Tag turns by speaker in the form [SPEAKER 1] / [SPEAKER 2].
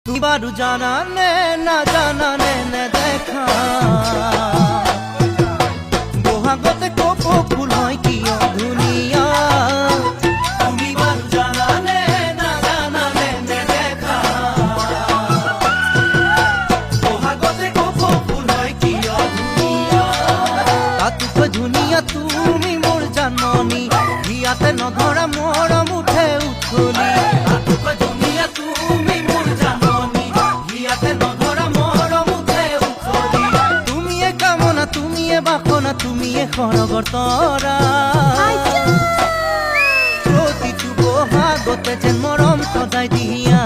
[SPEAKER 1] তুমি বারু জানা নে না জানা নে নে দেখা বহাগতে কপ ফুল হয় কি দুনিয়া তুমি বারু জানা নে না জানা নে নে দেখা বহাগতে কপ ফুল হয় কি দুনিয়া তাতুকে দুনিয়া তুমি মোর জাননি হিয়াতে নধরা মরম উঠে উঠলি তাতুকে দুনিয়া তুমি মোর জাননি হিয়াতে নধরা মরম উঠে উঠলি তুমি এ কামনা তুমি এ বাসনা তুমি এ সৰগতৰা প্ৰতিটো বহাগতে যেন মৰম সদায় দিয়া